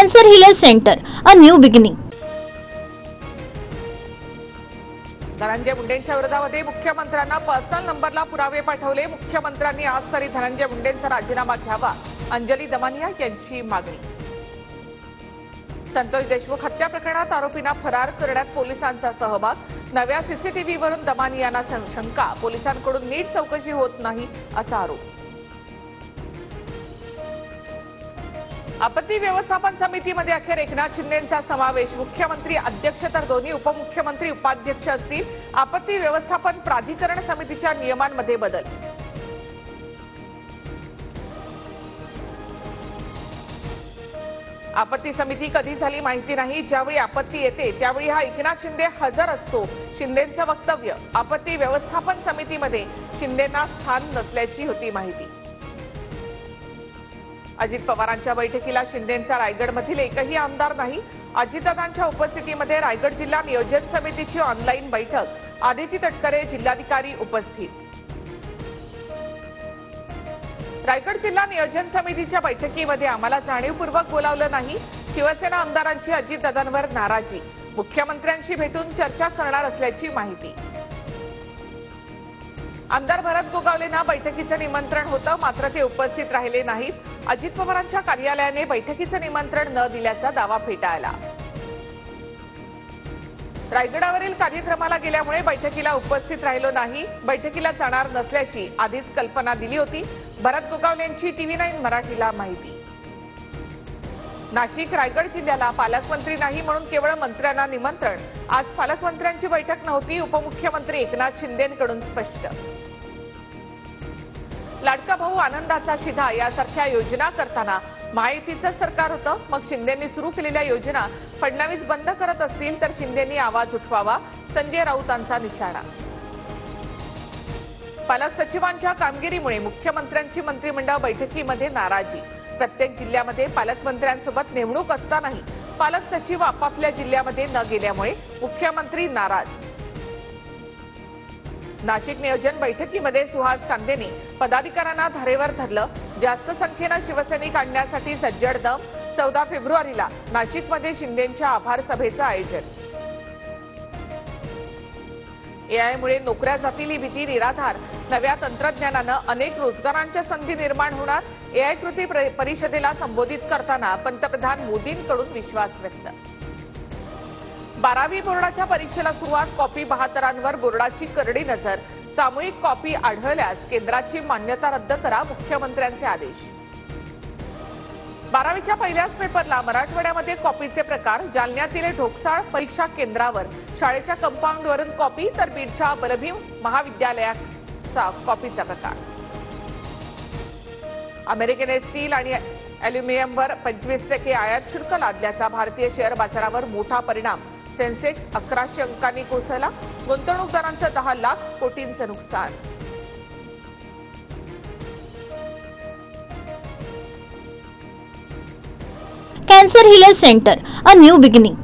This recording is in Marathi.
Cancer Healer Center, a new beginning. Dhananjay मुंडेंच्या विरोधामध्ये मुख्यमंत्र्यांना पर्सनल नंबरला पुरावे पाठवले। मुख्यमंत्र्यांनी आज तरी धनंजय मुंडेंचा राजीनामा घ्यावा, अंजली दमानिया यांची मागणी। संतोष देशमुख हत्या प्रकरणात आरोपींना फरार करण्यात पोलिसांचा सहभाग। नव्या सीसीटीव्हीवरून दमानियांना शंका, पोलिसांकडून नीट चौकशी होत नाही असा आरोप। आपत्ती व्यवस्थापन समितीमध्ये अखेर एकनाथ शिंदेंचा समावेश। मुख्यमंत्री अध्यक्ष तर दोन्ही उपमुख्यमंत्री उपाध्यक्ष असतील। आपत्ती व्यवस्थापन प्राधिकरण समितीच्या नियमांमध्ये बदल। आपत्ती समिती कधी झाली माहिती नाही, ज्यावेळी आपत्ती येते त्यावेळी हा एकनाथ शिंदे हजर असतो। शिंदेंचं वक्तव्य, आपत्ती व्यवस्थापन समितीमध्ये शिंदेंना स्थान नसल्याची होती माहिती। अजित पवारांच्या बैठकीला शिंदेंचा रायगडमधील एकही आमदार नाही। अजितदादांच्या उपस्थितीमध्ये रायगड जिल्हा नियोजन समितीची ऑनलाईन बैठक। आदिती तटकरे जिल्हाधिकारी उपस्थित। रायगड जिल्हा नियोजन समितीच्या बैठकीमध्ये आम्हाला जाणीवपूर्वक बोलावलं नाही। शिवसेना आमदारांची अजितदादांवर नाराजी। मुख्यमंत्र्यांशी भेटून चर्चा करणार असल्याची माहिती। आमदार भरत गोगावलेंना बैठकीचं निमंत्रण होतं, मात्र ते उपस्थित राहिले नाहीत। अजित पवारांच्या कार्यालयाने बैठकीचं निमंत्रण न दिल्याचा दावा फेटाळला। रायगडावरील कार्यक्रमाला गेल्यामुळे बैठकीला उपस्थित राहिलो नाही, बैठकीला जाणार नसल्याची आधीच कल्पना दिली होती। भरत गोगावलेंची TV9 मराठीला माहिती। नाशिक रायगड जिल्ह्याला पालकमंत्री नाही म्हणून केवळ मंत्र्यांना निमंत्रण। आज पालकमंत्र्यांची बैठक नव्हती, उपमुख्यमंत्री एकनाथ शिंदेंकडून स्पष्ट। लाडका भाऊ आनंदाचा शिधा यासारख्या योजना करताना महायुतीचं सरकार होतं, मग शिंदेंनी सुरू केलेल्या योजना फडणवीस बंद करत असतील तर शिंदेंनी आवाज उठवावा, संजय राऊतांचा निशाणा। पालक सचिवांच्या कामगिरीमुळे मुख्यमंत्र्यांची मंत्रिमंडळ बैठकीमध्ये नाराजी। प्रत्येक जिल्ह्यामध्ये पालकमंत्र्यांसोबत नेमणूक असतानाही पालक सचिव आपापल्या जिल्ह्यामध्ये न गेल्यामुळे मुख्यमंत्री नाराज। नाशिक नियोजन बैठकीमध्ये सुहास कांदेंनी पदाधिकाऱ्यांना धारेवर धरलं। जास्त संख्येनं शिवसैनिक आणण्यासाठी सज्जड दम। 14 फेब्रुवारीला नाशिकमध्ये शिंदेंच्या आभार सभेचं आयोजन। एआयमुळे नोकऱ्या जातील ही भीती निराधार। नव्या तंत्रज्ञानानं अनेक रोजगारांच्या संधी निर्माण होणार। एआय कृती परिषदेला संबोधित करताना पंतप्रधान मोदींकडून विश्वास व्यक्त। 12वी बोर्डाच्या परीक्षेला सुरुवात। कॉपी बहात्तरांवर बोर्डाची करडी नजर। सामूहिक कॉपी आढळल्यास केंद्राची मान्यता रद्द करा, मुख्यमंत्र्यांचे आदेश। 12वीच्या पहिल्याच पेपरला मराठवाड्यामध्ये कॉपीचे प्रकार। जालन्यातील ढोकसाळ परीक्षा केंद्रावर शाळेच्या कंपाऊंडवरून कॉपी, तर बीडच्या बलभीम महाविद्यालयाचा कॉपीचा प्रकार। अमेरिकेने स्टील आणि अॅल्युमिनियमवर 25% आयात शुल्क लादल्याचा भारतीय शेअर बाजारावर मोठा परिणाम। सेन्सेक्स 1100 अंकांनी कोसळला। गुंतवणूकदारांचं 10 लाख कोटींचं नुकसान। Cancer Healer Center, a new beginning.